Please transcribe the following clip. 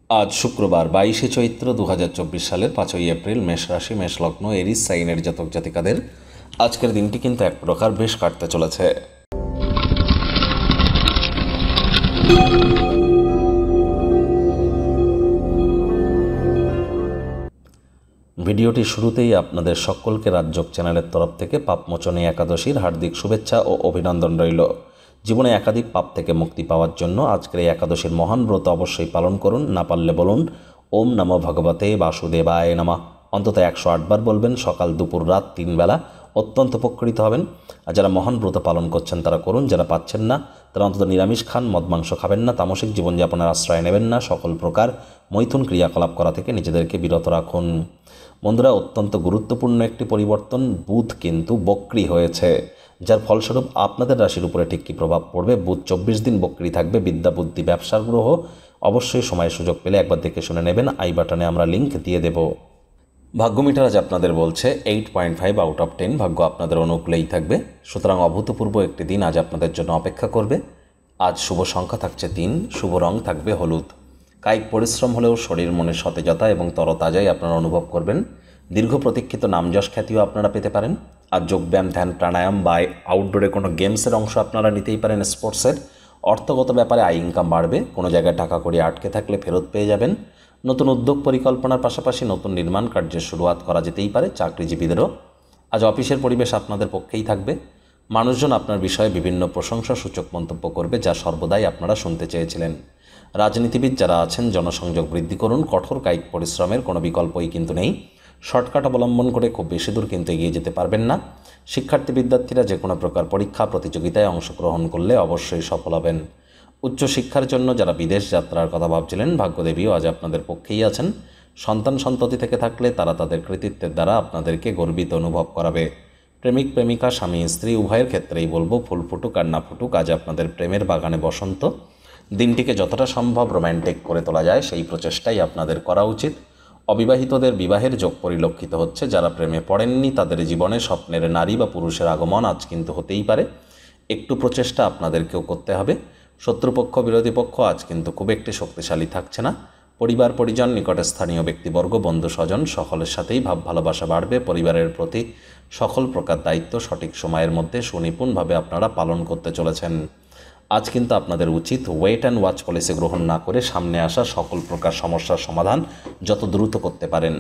আজ শুক্রবার 22শে চৈত্র 2024 সালের 5ই এপ্রিল, মেষ রাশি, মেষ লগ্ন, এরিস সাইনের জাতক জাতিকাদের আজকের দিনটি কিন্তু এক প্রকার বেশ কাটতে চলেছে। ভিডিওটি শুরুতেই আপনাদের সকলকে রাজযোগ চ্যানেলের তরফ থেকে পাপমোচনী একাদশীর হার্দিক শুভেচ্ছা ও অভিনন্দন রইল। জীবনে একাধিক পাপ থেকে মুক্তি পাওয়ার জন্য আজকের এই একাদশীর মহান ব্রত অবশ্যই পালন করুন। না পারলে বলুন ওম নমো ভগবতে বাসুদেবায় নমঃ। অন্তত 108 বার বলবেন, সকাল দুপুর রাত 3 বেলা। অত্যন্ত উপকৃত হবেন। আর যারা মহান ব্রত পালন করছেন তারা করুন, যারা পাচ্ছেন না তারা অন্তত নিরামিষ খান, মদ মাংস খাবেন না, তামসিক জীবনযাপনের আশ্রয় নেবেন না, সকল প্রকার মৈথুন ক্রিয়াকলাপ করা থেকে নিজেদেরকে বিরত রাখুন। বন্ধুরা, অত্যন্ত গুরুত্বপূর্ণ একটি পরিবর্তন, বুধ কিন্তু বক্রী হয়েছে, যার ফলস্বরূপ আপনাদের রাশির উপরে ঠিক কী প্রভাব পড়বে। বুধ 24 দিন বক্রী থাকবে। বিদ্যা, বুদ্ধি, ব্যবসার গ্রহ। অবশ্যই সময় সুযোগ পেলে একবার দেখে শুনে নেবেন। আই বাটনে আমরা লিঙ্ক দিয়ে দেব। ভাগ্য মিটার আজ আপনাদের বলছে 8.5 আউট অফ 10। ভাগ্য আপনাদের অনুকূলেই থাকবে, সুতরাং অভূতপূর্ব একটি দিন আজ আপনাদের জন্য অপেক্ষা করবে। আজ শুভ সংখ্যা থাকছে 3, শুভ রং থাকবে হলুদ। কায়িক পরিশ্রম হলেও শরীর মনের সতেজতা এবং তরতাজাই আপনারা অনুভব করবেন। দীর্ঘ প্রতীক্ষিত নামযশ খ্যাতিও আপনারা পেতে পারেন। আর যোগব্যায়াম, ধ্যান, প্রাণায়াম বা আউটডোরে কোনো গেমসের অংশ আপনারা নিতেই পারেন, স্পোর্টসের। অর্থগত ব্যাপারে আয় ইনকাম বাড়বে। কোনো জায়গায় টাকা কড়ি আটকে থাকলে ফেরত পেয়ে যাবেন। নতুন উদ্যোগ পরিকল্পনার পাশাপাশি নতুন নির্মাণ কার্যের শুরুয়াত করা যেতেই পারে চাকরিজীবীদেরও। আজ অফিসের পরিবেশ আপনাদের পক্ষেই থাকবে। মানুষজন আপনার বিষয়ে বিভিন্ন প্রশংসাসূচক মন্তব্য করবে, যা সর্বদাই আপনারা শুনতে চেয়েছিলেন। রাজনীতিবিদ যারা আছেন, জনসংযোগ বৃদ্ধি করুন। কঠোর কায়িক পরিশ্রমের কোনো বিকল্পই কিন্তু নেই। শর্টকাট অবলম্বন করে খুব বেশি দূর কিন্তু এগিয়ে যেতে পারবেন না। শিক্ষার্থী বিদ্যার্থীরা যে কোনো প্রকার পরীক্ষা প্রতিযোগিতায় অংশগ্রহণ করলে অবশ্যই সফল হবেন। উচ্চশিক্ষার জন্য যারা বিদেশ যাত্রার কথা ভাবছিলেন, ভাগ্যদেবীও আজ আপনাদের পক্ষেই আছেন। সন্তান সন্ততি থেকে থাকলে তারা তাদের কৃতিত্বের দ্বারা আপনাদেরকে গর্বিত অনুভব করাবে। প্রেমিক প্রেমিকা, স্বামী স্ত্রী উভয়ের ক্ষেত্রেই বলবো, ফুল ফুটুক আর না ফুটুক, আজ আপনাদের প্রেমের বাগানে বসন্ত। দিনটিকে যতটা সম্ভব রোম্যান্টিক করে তোলা যায় সেই প্রচেষ্টাই আপনাদের করা উচিত। অবিবাহিতদের বিবাহের যোগ পরিলক্ষিত হচ্ছে। যারা প্রেমে পড়েননি তাদের জীবনে স্বপ্নের নারী বা পুরুষের আগমন আজ কিন্তু হতেই পারে। একটু প্রচেষ্টা আপনাদেরকেও করতে হবে। শত্রুপক্ষ, বিরোধী পক্ষ আজ কিন্তু খুব একটি শক্তিশালী থাকছে না। পরিবার পরিজন, নিকটে স্থানীয় ব্যক্তিবর্গ, বন্ধু স্বজন সকলের সাথেই ভাব ভালোবাসা বাড়বে। পরিবারের প্রতি সকল প্রকার দায়িত্ব সঠিক সময়ের মধ্যে সুনিপুণভাবে আপনারা পালন করতে চলেছেন। আজ কিন্তু আপনাদের উচিত ওয়েট অ্যান্ড ওয়াচ পলিসি গ্রহণ না করে সামনে আসা সকল প্রকার সমস্যার সমাধান যত দ্রুত করতে পারেন